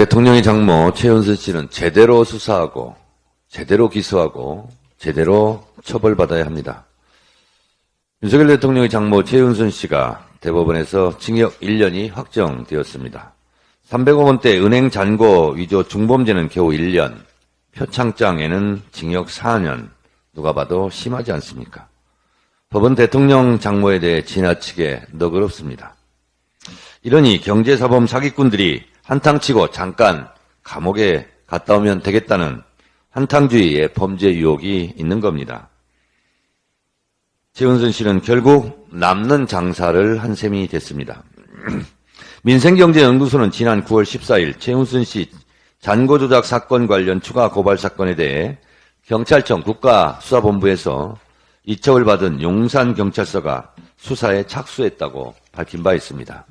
대통령의 장모 최은순 씨는 제대로 수사하고 제대로 기소하고 제대로 처벌받아야 합니다. 윤석열 대통령의 장모 최은순 씨가 대법원에서 징역 1년이 확정되었습니다. 300억 원대 은행 잔고 위조 중범죄는 겨우 1년, 표창장에는 징역 4년, 누가 봐도 심하지 않습니까? 법은 대통령 장모에 대해 지나치게 너그럽습니다. 이러니 경제사범 사기꾼들이 한탕치고 잠깐 감옥에 갔다 오면 되겠다는 한탕주의의 범죄 유혹이 있는 겁니다. 최은순 씨는 결국 남는 장사를 한 셈이 됐습니다. 민생경제연구소는 지난 9월 14일 최은순 씨 잔고 조작 사건 관련 추가 고발 사건에 대해 경찰청 국가수사본부에서 이첩을 받은 용산경찰서가 수사에 착수했다고 밝힌 바 있습니다.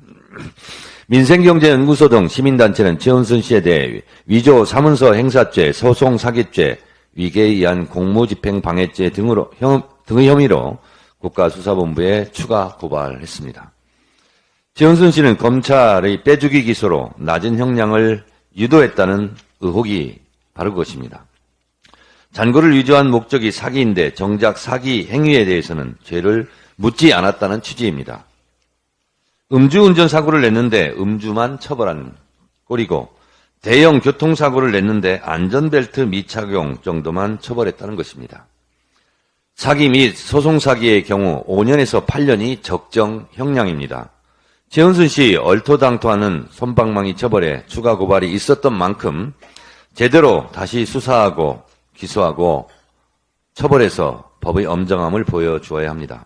민생경제연구소 등 시민단체는 최은순 씨에 대해 위조 사문서 행사죄, 소송 사기죄, 위계에 의한 공무집행 방해죄 등의 혐의로 국가수사본부에 추가 고발했습니다. 최은순 씨는 검찰의 빼주기 기소로 낮은 형량을 유도했다는 의혹이 바로 그것입니다. 잔고를 위조한 목적이 사기인데 정작 사기 행위에 대해서는 죄를 묻지 않았다는 취지입니다. 음주운전 사고를 냈는데 음주만 처벌한 꼴이고 대형 교통사고를 냈는데 안전벨트 미착용 정도만 처벌했다는 것입니다. 사기 및 소송사기의 경우 5년에서 8년이 적정 형량입니다. 최은순 씨 얼토당토하는 솜방망이 처벌에 추가 고발이 있었던 만큼 제대로 다시 수사하고 기소하고 처벌해서 법의 엄정함을 보여주어야 합니다.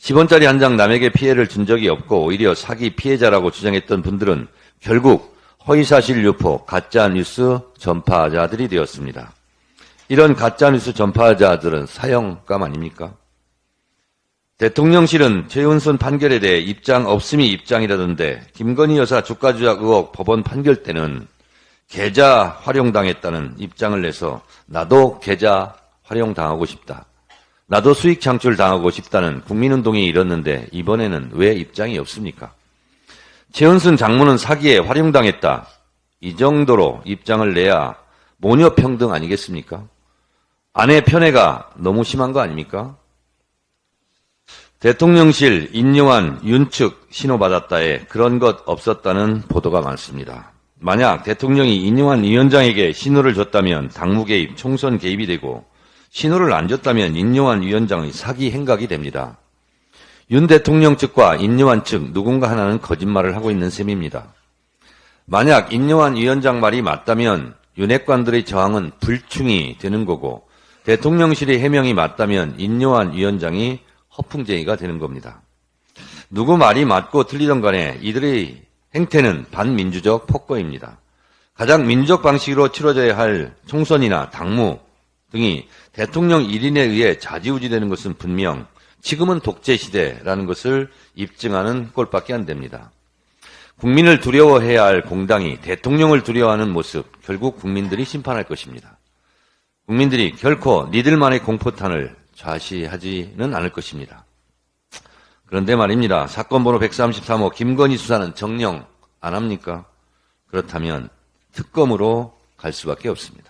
10원짜리 한 장 남에게 피해를 준 적이 없고 오히려 사기 피해자라고 주장했던 분들은 결국 허위사실 유포, 가짜뉴스 전파자들이 되었습니다. 이런 가짜뉴스 전파자들은 사형감 아닙니까? 대통령실은 최은순 판결에 대해 입장 없음이 입장이라던데 김건희 여사 주가 조작 의혹 법원 판결 때는 계좌 활용당했다는 입장을 내서 나도 계좌 활용당하고 싶다. 나도 수익 창출 당하고 싶다는 국민운동이 일었는데 이번에는 왜 입장이 없습니까? 최은순 장모는 사기에 활용당했다. 이 정도로 입장을 내야 모녀평등 아니겠습니까? 아내 편애가 너무 심한 거 아닙니까? 대통령실 인요한 윤측 신호받았다에 그런 것 없었다는 보도가 많습니다. 만약 대통령이 인요한 위원장에게 신호를 줬다면 당무 개입, 총선 개입이 되고 신호를 안 줬다면 인요한 위원장의 사기 행각이 됩니다. 윤 대통령 측과 인요한 측 누군가 하나는 거짓말을 하고 있는 셈입니다. 만약 인요한 위원장 말이 맞다면 윤핵관들의 저항은 불충이 되는 거고 대통령실의 해명이 맞다면 인요한 위원장이 허풍쟁이가 되는 겁니다. 누구 말이 맞고 틀리던 간에 이들의 행태는 반민주적 폭거입니다. 가장 민주적 방식으로 치러져야 할 총선이나 당무 등이 대통령 1인에 의해 좌지우지되는 것은 분명 지금은 독재시대라는 것을 입증하는 꼴밖에 안 됩니다. 국민을 두려워해야 할 공당이 대통령을 두려워하는 모습 결국 국민들이 심판할 것입니다. 국민들이 결코 니들만의 공포탄을 좌시하지는 않을 것입니다. 그런데 말입니다. 사건 번호 133호 김건희 수사는 정령 안 합니까? 그렇다면 특검으로 갈 수밖에 없습니다.